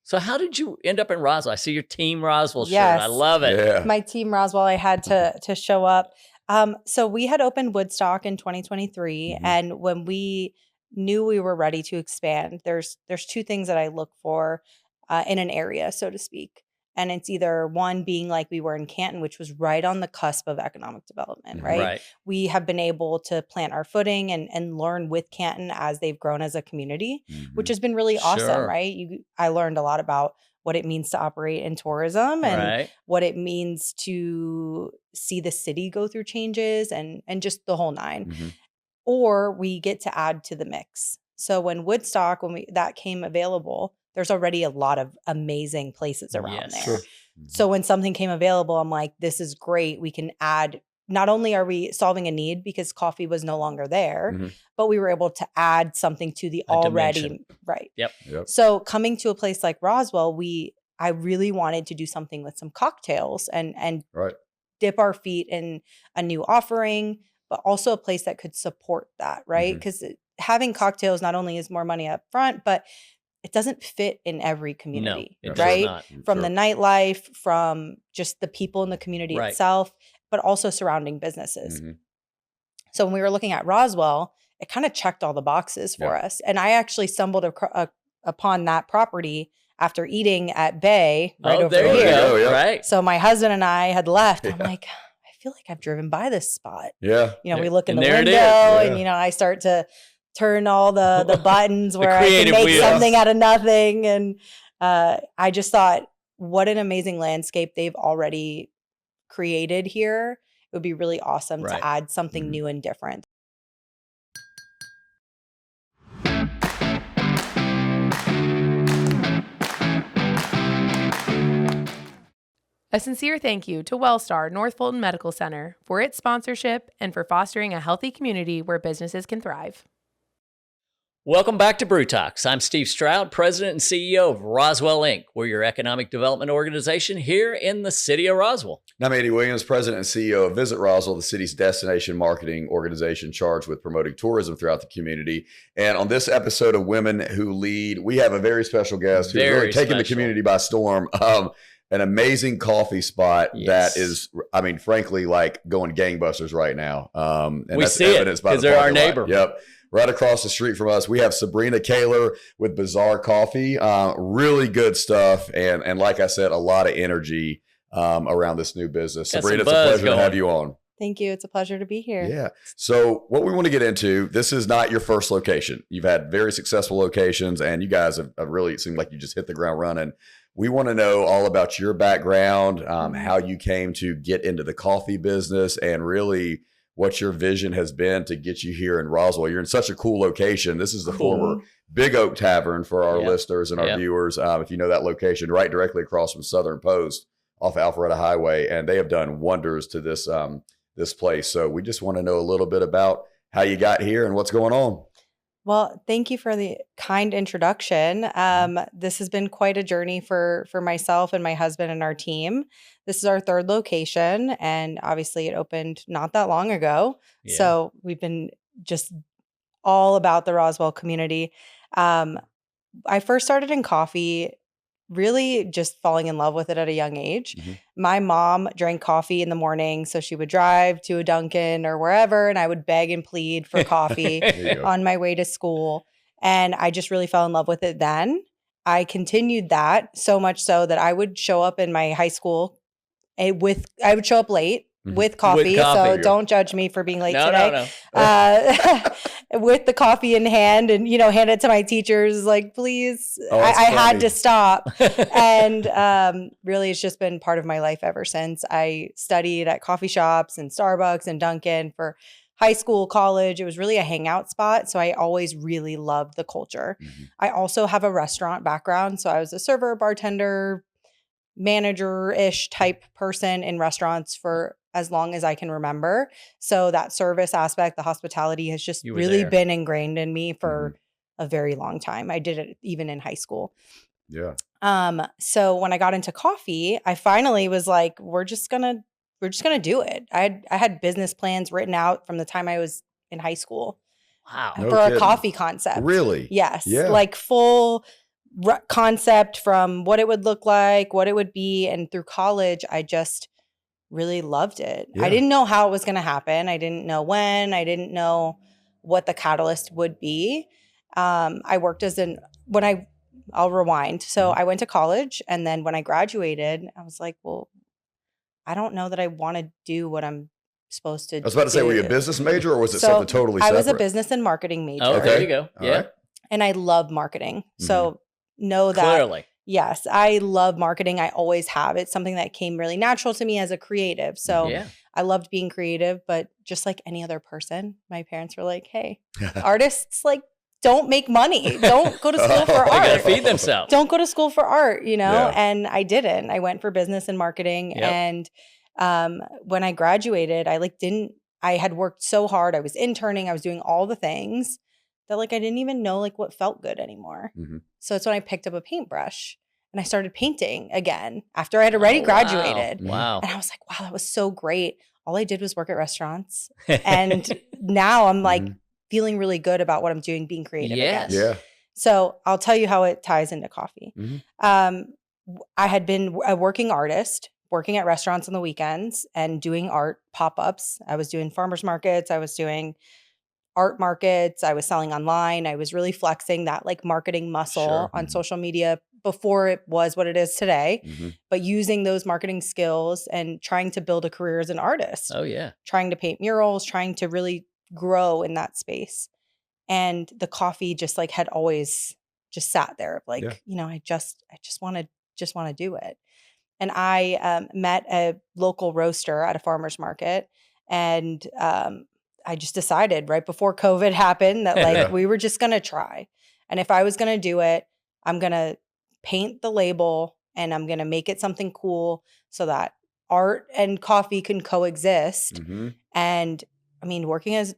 So how did you end up in Roswell? I see your Team Roswell shirt. Yes. I love it. Yeah. My Team Roswell, I had to show up. So we had opened Woodstock in 2023, and when we knew we were ready to expand, there's two things that I look for in an area, so to speak. And it's either one being like we were in Canton, which was right on the cusp of economic development, right? We have been able to plant our footing and learn with Canton as they've grown as a community, which has been really awesome, right? I learned a lot about what it means to operate in tourism and what it means to see the city go through changes and just the whole nine. Or we get to add to the mix. So when Woodstock, that came available, there's already a lot of amazing places around there. Sure. So when something came available, I'm like, this is great. We can add, not only are we solving a need because coffee was no longer there, but we were able to add something to the already, dimension. right. Yep. So coming to a place like Roswell, I really wanted to do something with some cocktails and dip our feet in a new offering, but also a place that could support that, right? Because having cocktails not only is more money up front, but it doesn't fit in every community, right? From the nightlife, from just the people in the community itself, but also surrounding businesses. So when we were looking at Roswell, it kind of checked all the boxes for us. And I actually stumbled upon that property after eating at Bay right over there here. You go. Right. So my husband and I had left. I'm like, I feel like I've driven by this spot. Yeah. We look in the window and, I start to turn all the buttons where I can make something out of nothing. And I just thought, what an amazing landscape they've already created here. It would be really awesome to add something new and different. A sincere thank you to Wellstar North Fulton Medical Center for its sponsorship and for fostering a healthy community where businesses can thrive. Welcome back to Brew Talks. I'm Steve Stroud, President and CEO of Roswell Inc. We're your economic development organization here in the city of Roswell. I'm Andy Williams, President and CEO of Visit Roswell, the city's destination marketing organization charged with promoting tourism throughout the community. And on this episode of Women Who Lead, we have a very special guest who's really taking the community by storm. An amazing coffee spot that is, frankly, like going gangbusters right now. And we see it because they're our neighbor. Yep. Right across the street from us, we have Sabrina Kaylor with Bizarre Coffee. Really good stuff. And like I said, a lot of energy around this new business. Sabrina, it's a pleasure to have you on. Thank you. It's a pleasure to be here. Yeah. So what we want to get into, this is not your first location. You've had very successful locations and you guys have really, it seemed like you just hit the ground running. We want to know all about your background, how you came to get into the coffee business, and really what your vision has been to get you here in Roswell. You're in such a cool location. This is the former Big Oak Tavern for our listeners and our viewers. If you know that location, right directly across from Southern Post off Alpharetta Highway. And they have done wonders to this, this place. So we just want to know a little bit about how you got here and what's going on. Well, thank you for the kind introduction. This has been quite a journey for myself and my husband and our team. This is our third location, and obviously it opened not that long ago. Yeah. So we've been just all about the Roswell community. I first started in coffee, really just falling in love with it at a young age. My mom drank coffee in the morning, so she would drive to a Dunkin' or wherever, and I would beg and plead for coffee on my way to school. And I just really fell in love with it then. I continued that so much so that I would show up in my high school I would show up late with coffee. So don't judge me for being late today. No. With the coffee in hand and, hand it to my teachers, like, please, I had to stop. And really, it's just been part of my life ever since. I studied at coffee shops and Starbucks and Dunkin' for high school, college. It was really a hangout spot. So I always really loved the culture. I also have a restaurant background. So I was a server, bartender, manager-ish type person in restaurants for as long as I can remember. So that service aspect, the hospitality has just really been ingrained in me for a very long time. I did it even in high school. Yeah. So when I got into coffee, I finally was like, we're just gonna do it. I had business plans written out from the time I was in high school. Wow. For a coffee concept. Really? Yes. Yeah. Like full concept, from what it would look like, what it would be. And through college, I just really loved it. Yeah. I didn't know how it was going to happen. I didn't know when. I didn't know what the catalyst would be. I worked I'll rewind. So I went to college, and then when I graduated, I was like, well, I don't know that I want to do what I'm supposed to do. I was about to say, were you a business major or was it something totally separate? I was a business and marketing major. Oh, there you go. All Yeah. right. And I love marketing. So know that. Clearly. Yes, I love marketing. I always have. It's something that came really natural to me as a creative. So Yeah. I loved being creative, but just like any other person, my parents were like, hey, artists like don't make money. Don't go to school for They gotta art. feed themselves. Don't go to school for art, Yeah. And I didn't. I went for business and marketing. Yep. And when I graduated, I had worked so hard. I was interning. I was doing all the things that I didn't even know what felt good anymore. So it's when I picked up a paintbrush and I started painting again after I had already graduated. Wow. And I was like, wow, that was so great. All I did was work at restaurants. And now I'm feeling really good about what I'm doing, being creative Yes. again. Yeah. So I'll tell you how it ties into coffee. I had been a working artist, working at restaurants on the weekends and doing art pop-ups. I was doing farmers markets. I was doing art markets. I was selling online. I was really flexing that marketing muscle on social media before it was what it is today, but using those marketing skills and trying to build a career as an artist. Oh, yeah. Trying to paint murals, trying to really grow in that space. And the coffee just had always just sat there I just want to do it. And I met a local roaster at a farmer's market, and I just decided right before COVID happened that we were just going to try. And if I was going to do it, I'm going to paint the label and I'm going to make it something cool so that art and coffee can coexist. And I mean,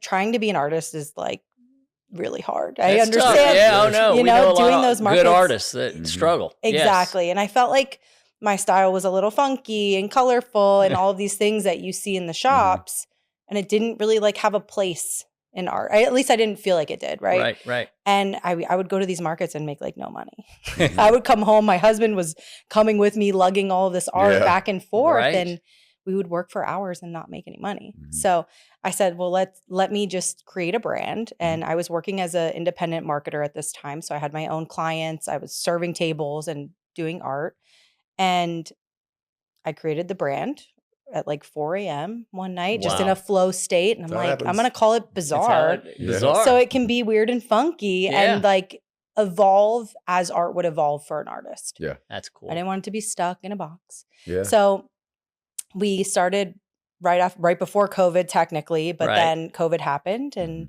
trying to be an artist is really hard. I It's understand. tough. Yeah, I know. We know a doing lot of those markets. good artists that struggle. Exactly. Yes. And I felt like my style was a little funky and colorful and all of these things that you see in the shops. And it didn't really have a place in art. At least I didn't feel like it did. Right. Right. And I would go to these markets and make no money. I would come home. My husband was coming with me, lugging all of this art back and forth. Right. And we would work for hours and not make any money. So I said, well, let me just create a brand. And I was working as an independent marketer at this time. So I had my own clients. I was serving tables and doing art. And I created the brand at 4 a.m. one night, just in a flow state. And I'm I'm going to call it Bizarre. Bizarre. So it can be weird and funky and evolve as art would evolve for an artist. Yeah. That's cool. I didn't want it to be stuck in a box. Yeah. So we started right before COVID technically, but then COVID happened and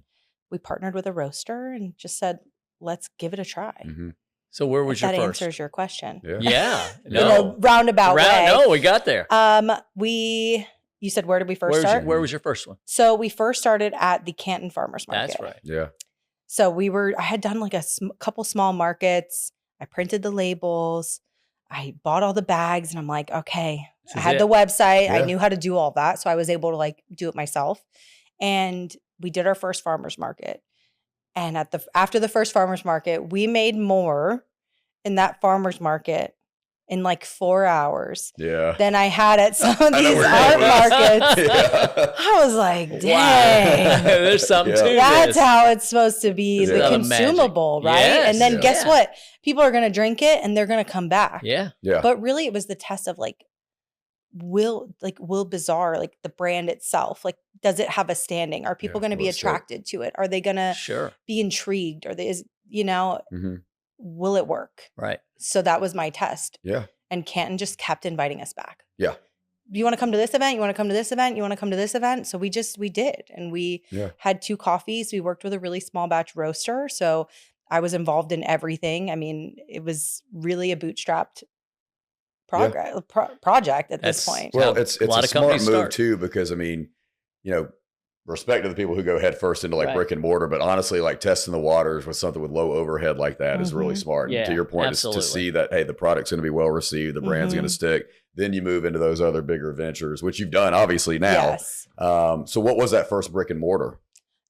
we partnered with a roaster and just said, let's give it a try. So where was your that first? That answers your question. Yeah. In a roundabout way. No, we got there. You said, where did we first start? Where was your first one? So we first started at the Canton Farmers Market. That's right. Yeah. So I had done a couple small markets. I printed the labels. I bought all the bags and I'm okay, I had the website. I knew how to do all that. So I was able to do it myself. And we did our first farmers market. And after the first farmers market, we made more in that farmers market in 4 hours than I had at some of these art markets. I was like, dang. Wow. There's something to That's this. how it's supposed to be, the consumable, right? Yes. And then guess what? People are going to drink it and they're going to come back. Yeah. But really it was the test of will Bizarre, the brand itself, does it have a standing? Are people going to be attracted to it? Are they going to be intrigued? Or will it work? Right. So that was my test. Yeah. And Canton just kept inviting us back. Yeah. You want to come to this event? You want to come to this event? You want to come to this event? So we did. And we had 2 coffees. We worked with a really small batch roaster. So I was involved in everything. I mean, it was really a bootstrapped project at this point. Well, it's a smart move too, because I mean, respect to the people who go head first into brick and mortar, but honestly, testing the waters with something with low overhead like that is really smart. And to your point, is to see that, hey, the product's going to be well received, the brand's going to stick. Then you move into those other bigger ventures, which you've done obviously now. Yes. So what was that first brick and mortar?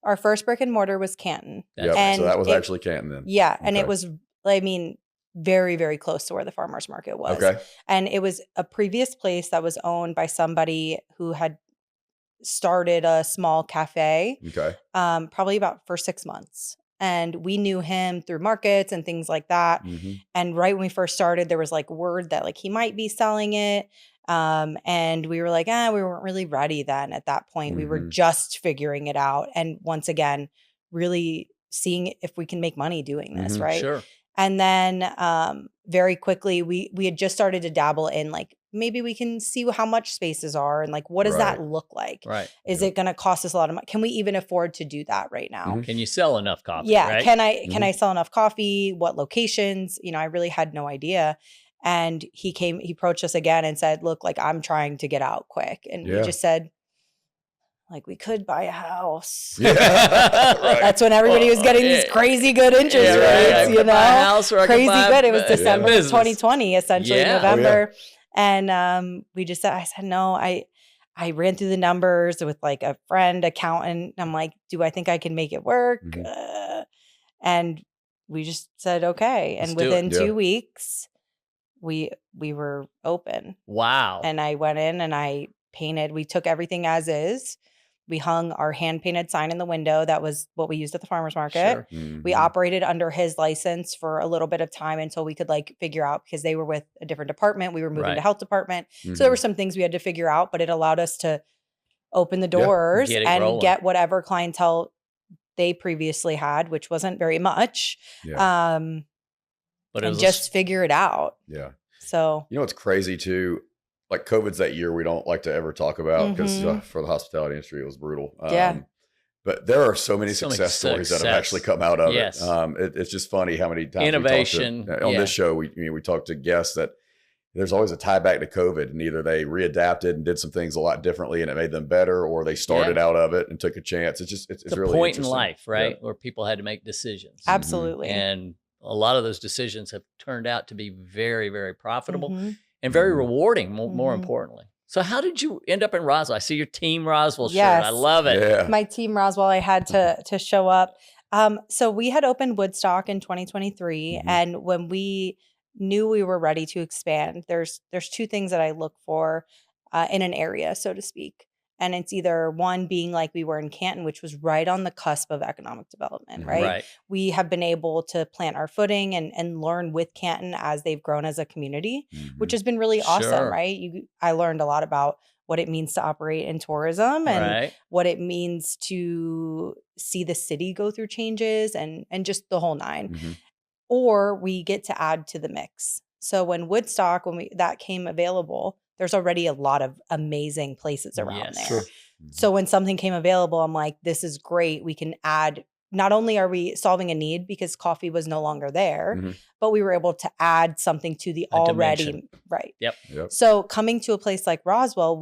Our first brick and mortar was Canton. Yep. And so that was actually Canton then. Yeah. And it was, very, very close to where the farmer's market was. Okay. And it was a previous place that was owned by somebody who had started a small cafe, Okay. probably about for 6 months. And we knew him through markets and things like that. Mm-hmm. And right when we first started, there was like word that like he might be selling it. And we were like, we weren't really ready then at that point. We were Mhm. just figuring it out. And once again, really seeing if we can make money doing this, Mhm. right? Sure. And then very quickly, we had just started to dabble in like, maybe we can see how much spaces are and like, what does that Right. look like? Right. Is Yep. it going to cost us a lot of money? Can we even afford to do that right now? Mhm. Can you sell enough coffee? Yeah. Right? Can I sell enough coffee? What locations? I really had no idea. And he approached us again and said, look, like I'm trying to get out quick. And we Yeah. just said, like, we could buy a house. Yeah. Right. That's when everybody was getting these crazy good interest Yeah, rates, right. I could buy a house or I could crazy buy good. It was a December of business. 2020, essentially Yeah. November. And we just said, I said, no, I ran through the numbers with like a friend accountant. I'm like, do I think I can make it work? Mhm. And we just said, okay. And Let's do it. within Yeah. 2 weeks, we were open. Wow. And I went in and I painted. We took everything as is. We hung our hand painted sign in the window. That was what we used at the farmer's market. Sure. We Mhm. operated under his license for a little bit of time until we could like figure out, because they were with a different department. We were moving Right. to health department. Mhm. So there were some things we had to figure out, but it allowed us to open the Yeah. doors Get it and rolling. get whatever clientele they previously had, which wasn't very much. Yeah. But it And was just figure it out. Yeah. So You know what's crazy too? Like COVID's that year we don't like to ever talk about because Mhm. for the hospitality industry it was brutal. Yeah. But there are so many So many success stories that have success. actually come out of Yes. it. It's just funny how many times Innovation, we talk to, on yeah. this show. We talk to guests that there's always a tie back to COVID, and either they readapted and did some things a lot differently and it made them better, or they started out of it and took a chance. It's the really point in interesting. life, right? Yeah. Where people had to make decisions. absolutely. And a lot of those decisions have turned out to be very, very profitable Mhm. and very Mhm. rewarding, more Mhm. importantly. So how did you end up in Roswell? I see your Team Roswell shirt. Yes. I love it. Yeah. My team Roswell, I had to show up. So we had opened Woodstock in 2023, Mhm. and when we knew we were ready to expand, there's two things that I look for in an area, so to speak. And it's either one being like we were in Canton, which was right on the cusp of economic development, Mhm. right? Right. We have been able to plant our footing and learn with Canton as they've grown as a community, which Mhm. has been really awesome, Sure. right? I learned a lot about what it means to operate in tourism and Right. what it means to see the city go through changes and just the whole nine. Mhm. Or we get to add to the mix. So when Woodstock, that came available, there's already a lot of amazing places around Yes. there. Sure. So when something came available, I'm like, this is great. We can add, not only are we solving a need because coffee was no longer there, Mhm. but we were able to add something to the A already, dimension. right. Yep. So coming to a place like Roswell,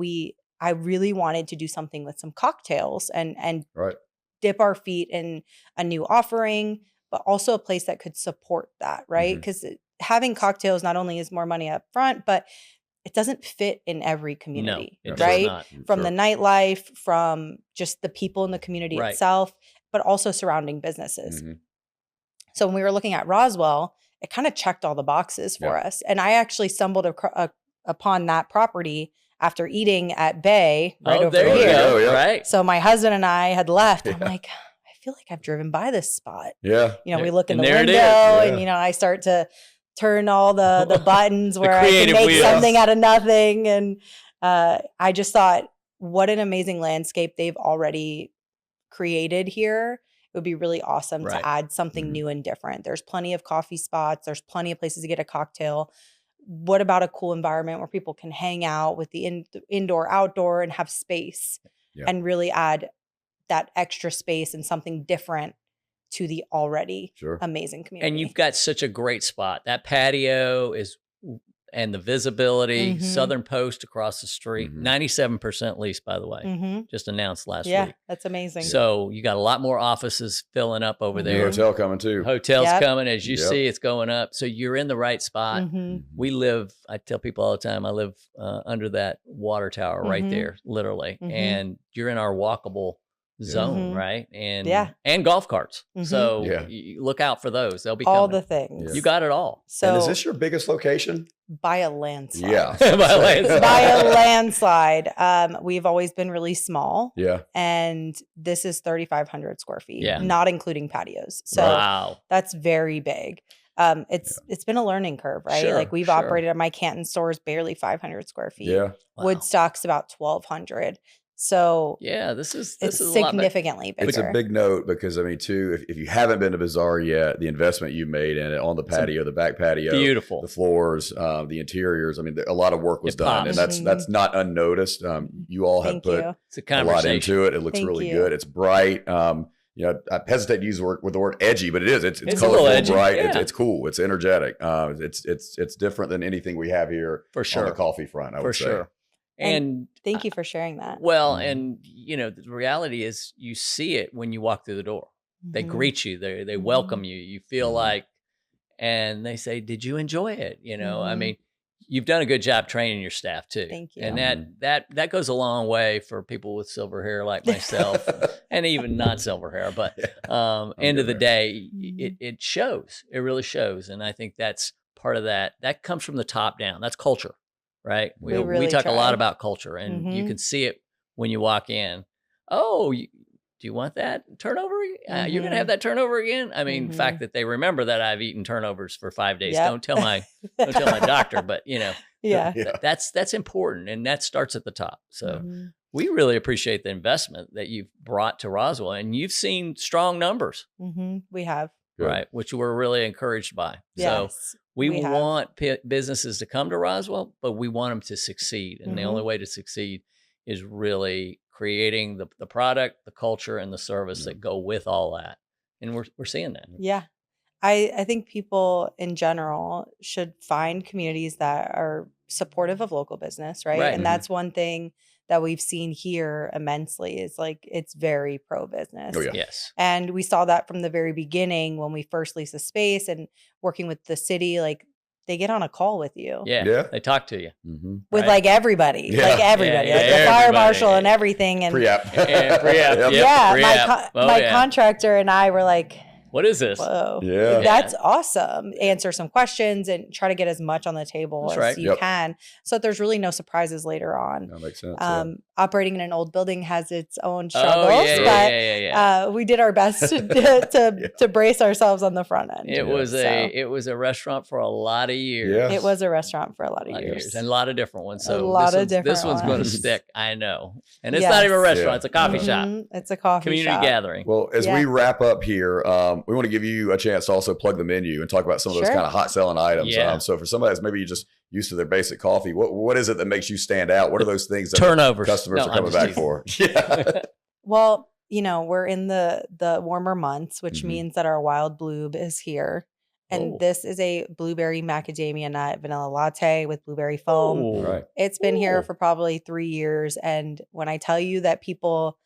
I really wanted to do something with some cocktails and Right. dip our feet in a new offering, but also a place that could support that, right? Mhm. Because having cocktails not only is more money up front, but it doesn't fit in every No, community, it does right? not. From Sure. the nightlife, from just the people in the community Right. itself, but also surrounding businesses. Mhm. So when we were looking at Roswell, it kind of checked all the boxes for us. And I actually stumbled upon that property after eating at Bay right over there you here. go. Yeah. Right. So my husband and I had left. I'm Yeah. like, I feel like I've driven by this spot. Yeah. We look in And the there it window is. and, Yeah. I start to turn all the buttons where I can creative make wheels. something out of nothing. And I just thought, what an amazing landscape they've already created here. It would be really awesome Right. to add something Mhm. new and different. There's plenty of coffee spots. There's plenty of places to get a cocktail. What about a cool environment where people can hang out with the indoor, outdoor, and have space Yeah. and really add that extra space and something different to the already Sure. amazing community. And you've got such a great spot. That patio and the visibility, Mhm. Southern Post across the street, Mhm. 97% leased, by the way, Mhm. just announced last Yeah, week. that's amazing. So you got a lot more offices filling up over Mhm. New there. hotel coming too. Hotels Yep. coming, as you Yep. see, it's going up. So you're in the right spot. Mhm. I tell people all the time, I live under that water tower right Mhm. there, literally. Mhm. And you're in our walkable zone, Mhm. right? And Yeah. and golf carts. Mhm. So Yeah. you look out for those. They'll be All coming. the things. You got it all. So And is this your biggest location? by a landslide. Yeah. By a landslide. By a landslide. We've always been really small. Yeah. And this is 3,500 square feet, Yeah. not including patios. So Wow. that's very big. It's been a learning curve, right? Sure, Like we've sure. operated my Canton stores barely 500 square feet. Yeah. Wow. Woodstock's about 1,200. So Yeah, this it's is a lot big. significantly bigger. It's a big note because I mean, too, if you haven't been to Bazaar yet, the investment you made in it on the patio, the back patio, Beautiful. the floors, the interiors. I mean, a lot of work was It done, pops. and that's not unnoticed. You all have Thank put you. It's a a lot conversation. into it. It looks Thank really you. good. It's bright. I hesitate to use the word edgy, but it is. It's It's a colorful, little edgy, bright. yeah. It's cool. It's energetic. It's different than anything we have here For sure. on the coffee front. I For would say. sure. And Thank you for sharing that. well, Mhm. and the reality is you see it when you walk through the door. They Mhm. greet you. They Mhm. welcome you. You feel Mhm. like, and they say, "Did you enjoy it?" I Mhm. mean, you've done a good job training your staff too. Thank you. And that goes a long way for people with silver hair like myself, and even not silver hair. But end of the good day, Mhm. it shows. It really shows, and I think that's part of that. That comes from the top down. That's culture, right? We really talk a lot try. about culture, and you Mhm. can see it when you walk in. Oh, do you want that turnover? You're going to have that turnover again? I mean, the fact that they remember that I've eaten turnovers for 5 days. Yep. Don't tell my doctor, but Yeah. Yeah. that's important, and that starts at the top. So Mhm. we really appreciate the investment that you've brought to Roswell, and you've seen strong numbers, Mhm. We have. Good. right? Which we're really encouraged by. So Yes. we have. want businesses to come to Roswell, but we want them to succeed. And the only way to succeed is really creating the product, the culture, and the service that go with all that. And we're seeing that. Yeah. I think people in general should find communities that are supportive of local business, right? Right. And Mhm. that's one thing that we've seen here immensely is like it's very pro business. Oh, yeah. Yes. And we saw that from the very beginning when we first leased the space and working with the city, like they get on a call with you. Yeah. Yeah. They talk to you. Mm-hmm. With Right. like everybody, Yeah. like everybody, Yeah, like yeah, the fire everybody. marshal and everything. And Pre-app. And pre-app, Yep. yep. yeah, pre-app. Oh, my yeah. contractor and I were like, What is this? whoa, Yeah. that's awesome. Answer some questions and try to get as much on the table That's as right. you Yep. can so that there's really no surprises later on. That makes sense. Yeah. Operating in an old building has its own Oh, struggles, yeah, but yeah. we did our best to brace ourselves on the front end. It was So, it was a restaurant for a lot of years. Yeah. it was a restaurant for a lot A of lot of years. and a lot of different ones. So lot of this different one's going to ones. stick. I know. And it's not even a Yes. restaurant; Yeah. it's a coffee shop, Mhm. It's a coffee community shop. gathering. Well, as Yeah. we wrap up here, we want to give you a chance to also plug the menu and talk about some of those Sure. kind of hot selling items. Yeah. So for somebody that's maybe just used to their basic coffee, what is it that makes you stand out? What are those things that Turnovers. customers No, are coming I'm back just for? Yeah. Well, we're in the warmer months, which Mhm. means that our wild bloob is here. And Oh. this is a blueberry macadamia nut vanilla latte with blueberry foam. Ooh. Right. It's been here Ooh. for probably 3 years. And when I tell you that people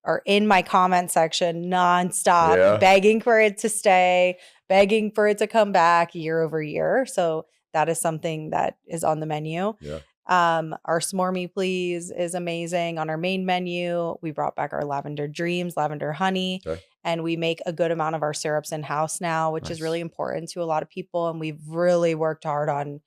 are in my comment section nonstop, Yeah. begging for it to stay, begging for it to come back year over year. So that is something that is on the menu. Yeah. Our S'more Me Please is amazing. On our main menu, we brought back our Lavender Dreams, Lavender Honey, Okay. and we make a good amount of our syrups in-house now, which is Nice. really important to a lot of people. And we've really worked hard on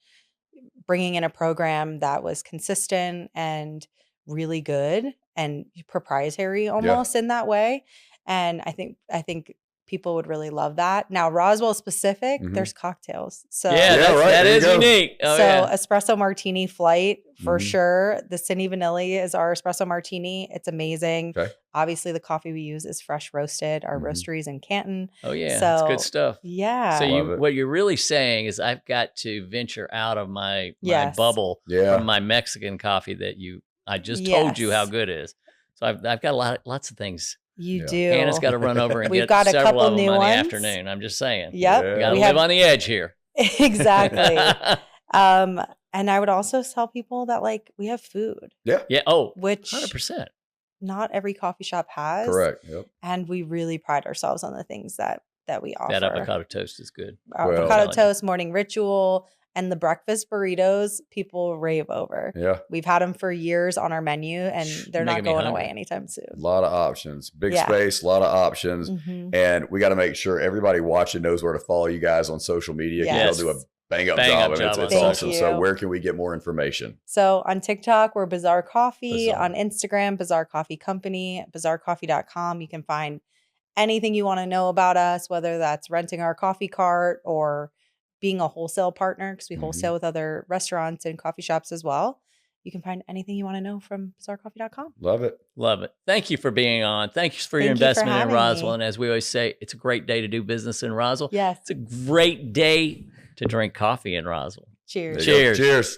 bringing in a program that was consistent and really good and proprietary almost in that way. And I think people would really love that. Now, Roswell specific, Mhm. there's cocktails. So Yeah, Yeah, right, that there you is go. unique. Oh, so yeah. espresso martini flight for Mhm. sure. The Cindy Vanilla is our espresso martini. It's amazing. Okay. Obviously, the coffee we use is fresh roasted. Our Mhm. roasteries in Canton. Oh, yeah. It's So, good stuff. Yeah. So Love it. what you're really saying is I've got to venture out of my Yes. bubble Yeah. from my Mexican coffee that I just told you how Yes. good it is. So I've got lots of things. You Yeah. do. Hannah's got to run over and We've get got a several couple of them new on the ones. afternoon. I'm just saying. Yep. Yeah. You got to We live have on the edge here. exactly. And I would also tell people that like we have food, Yeah. Yeah. Oh, which 100%. not every coffee shop has. Correct. Yep. And we really pride ourselves on the things that we offer. That avocado toast is good. Avocado Well- toast, morning ritual, And the breakfast burritos, people rave over. Yeah. We've had them for years on our menu, and they're not Making me going away hungry. anytime soon. A lot of options, big Yeah. space, a lot of options. Mhm. And we got to make sure everybody watching knows where to follow you guys on social media. Because Yes. y'all do a bang up Bang job. up I mean, job it's on Thank awesome. So you. where can we get more information? So on TikTok, we're Bizarre Coffee. Bizarre. On Instagram, Bizarre Coffee Company, bizarrecoffee.com. You can find anything you want to know about us, whether that's renting our coffee cart or being a wholesale partner, because we Mhm. wholesale with other restaurants and coffee shops as well. You can find anything you want to know from bizarrecoffee.com. Love it. Love it. Thank you for being on. Thanks for your Thank you for investment in having Roswell. me. And as we always say, it's a great day to do business in Roswell. Yes. It's a great day to drink coffee in Roswell. Cheers. There you go. Cheers. Cheers.